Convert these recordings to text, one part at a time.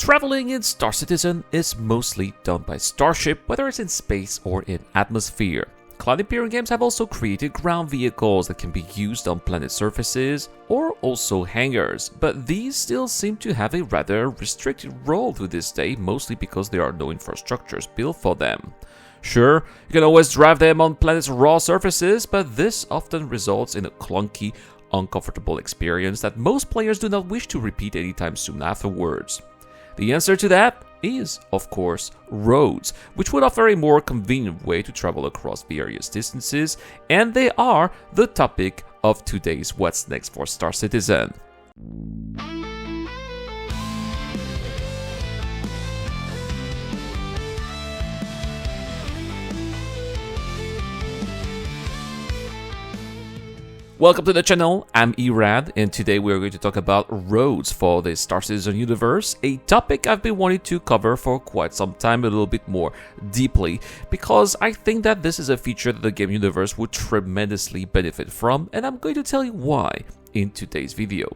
traveling in Star Citizen is mostly done by starship, whether it's in space or in atmosphere. Cloud Imperium games have also created ground vehicles that can be used on planet surfaces or also hangars, but these still seem to have a rather restricted role to this day, mostly because there are no infrastructures built for them. Sure, you can always drive them on planet's raw surfaces, but this often results in a clunky, uncomfortable experience that most players do not wish to repeat anytime soon afterwards. The answer to that is, of course, roads, which would offer a more convenient way to travel across various distances, and they are the topic of today's What's Next for Star Citizen. Welcome to the channel, I'm Erad, and today we are going to talk about roads for the Star Citizen universe, a topic I've been wanting to cover for quite some time, a little bit more deeply, because I think that this is a feature that the game universe would tremendously benefit from, and I'm going to tell you why in today's video.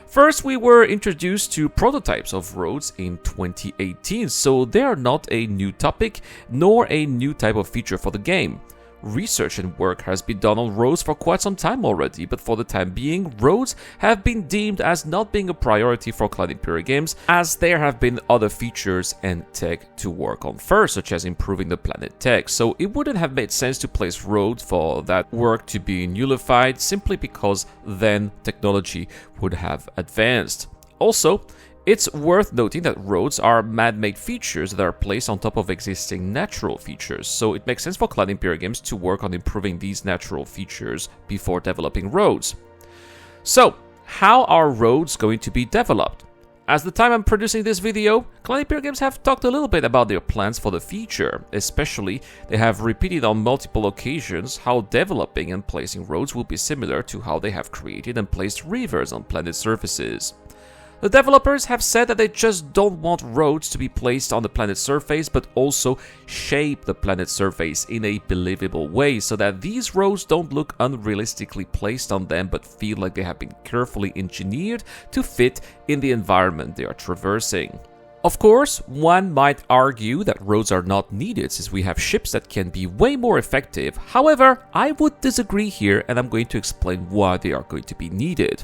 First, we were introduced to prototypes of roads in 2018, so they are not a new topic, nor a new type of feature for the game. Research and work has been done on roads for quite some time already, but for the time being, roads have been deemed as not being a priority for Cloud Imperium games, as there have been other features and tech to work on first, such as improving the planet tech, so it wouldn't have made sense to place roads for that work to be nullified, simply because then technology would have advanced. Also, it's worth noting that roads are man-made features that are placed on top of existing natural features, so it makes sense for Cloud Imperium games to work on improving these natural features before developing roads. So, how are roads going to be developed? As the time I'm producing this video, Cloud Imperium games have talked a little bit about their plans for the feature, especially they have repeated on multiple occasions how developing and placing roads will be similar to how they have created and placed rivers on planet surfaces. The developers have said that they just don't want roads to be placed on the planet's surface, but also shape the planet's surface in a believable way so that these roads don't look unrealistically placed on them but feel like they have been carefully engineered to fit in the environment they are traversing. Of course, one might argue that roads are not needed since we have ships that can be way more effective. However, I would disagree here, and I'm going to explain why they are going to be needed.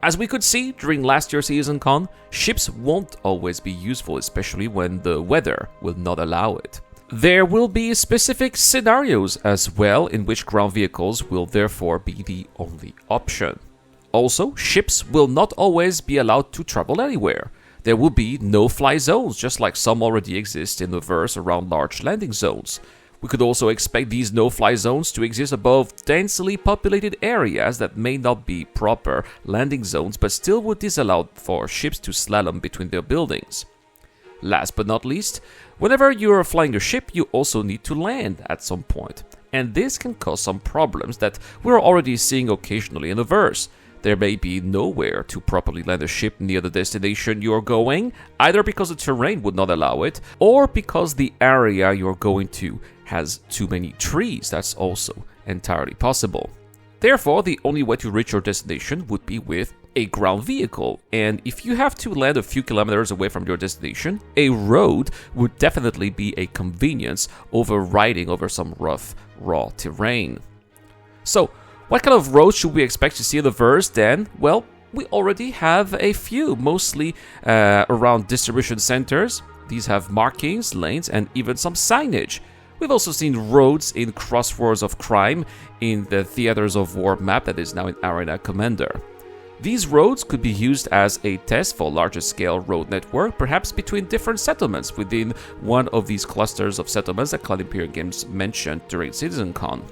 As we could see during last year's SeasonCon, ships won't always be useful, especially when the weather will not allow it. There will be specific scenarios as well in which ground vehicles will therefore be the only option. Also, ships will not always be allowed to travel anywhere. There will be no-fly zones, just like some already exist in the verse around large landing zones. We could also expect these no-fly zones to exist above densely populated areas that may not be proper landing zones but still would disallow for ships to slalom between their buildings. Last but not least, whenever you are flying a ship, you also need to land at some point, and this can cause some problems that we're already seeing occasionally in the verse. There may be nowhere to properly land a ship near the destination you're going, either because the terrain would not allow it, or because the area you're going to has too many trees. That's also entirely possible. Therefore, the only way to reach your destination would be with a ground vehicle, and if you have to land a few kilometers away from your destination, a road would definitely be a convenience over riding over some rough, raw terrain. So, what kind of roads should we expect to see in the verse then? Well, we already have a few, mostly around distribution centers. These have markings, lanes, and even some signage. We've also seen roads in Crossroads of Crime in the Theaters of War map that is now in Arena Commander. These roads could be used as a test for larger scale road network, perhaps between different settlements within one of these clusters of settlements that Cloud Imperium games mentioned during CitizenCon.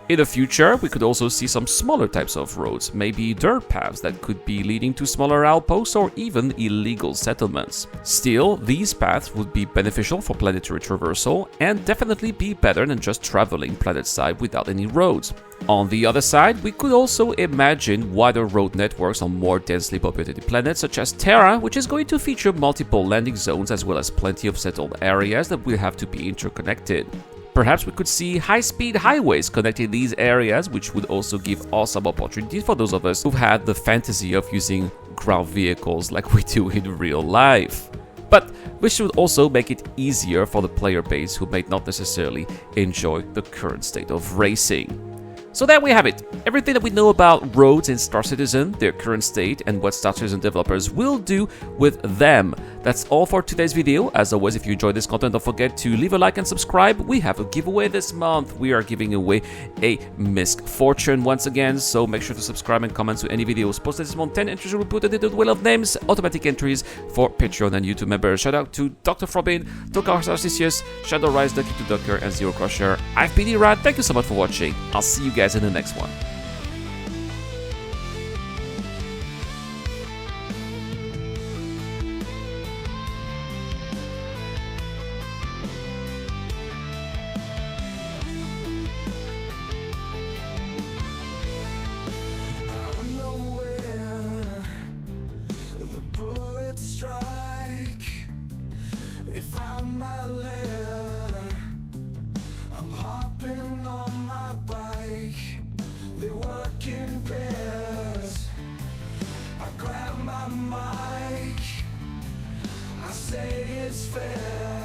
In the future, we could also see some smaller types of roads, maybe dirt paths that could be leading to smaller outposts or even illegal settlements. Still, these paths would be beneficial for planetary traversal and definitely be better than just traveling planet-side without any roads. On the other side, we could also imagine wider road networks on more densely populated planets such as Terra, which is going to feature multiple landing zones as well as plenty of settled areas that will have to be interconnected. Perhaps we could see high-speed highways connecting these areas, which would also give awesome opportunities for those of us who've had the fantasy of using ground vehicles like we do in real life. But we should also make it easier for the player base who may not necessarily enjoy the current state of racing. So there we have it, everything that we know about roads in Star Citizen, their current state, and what Star Citizen developers will do with them. That's all for today's video. As always, if you enjoyed this content, don't forget to leave a like and subscribe. We have a giveaway this month. We are giving away a Misc Fortune once again, so make sure to subscribe and comment to any videos posted this month. 10 entries will be put into the Wheel of Names, automatic entries for Patreon and YouTube members. Shout out to Dr. Frobin, Tokar Sarcisius, Shadow Rise, Ducky to Ducker, and Zero Crusher. I've been Rad. Thank you so much for watching. I'll see you guys in the next one. If I'm my lair, I'm hopping on my bike. They work in pairs. I grab my mic, I say it's fair.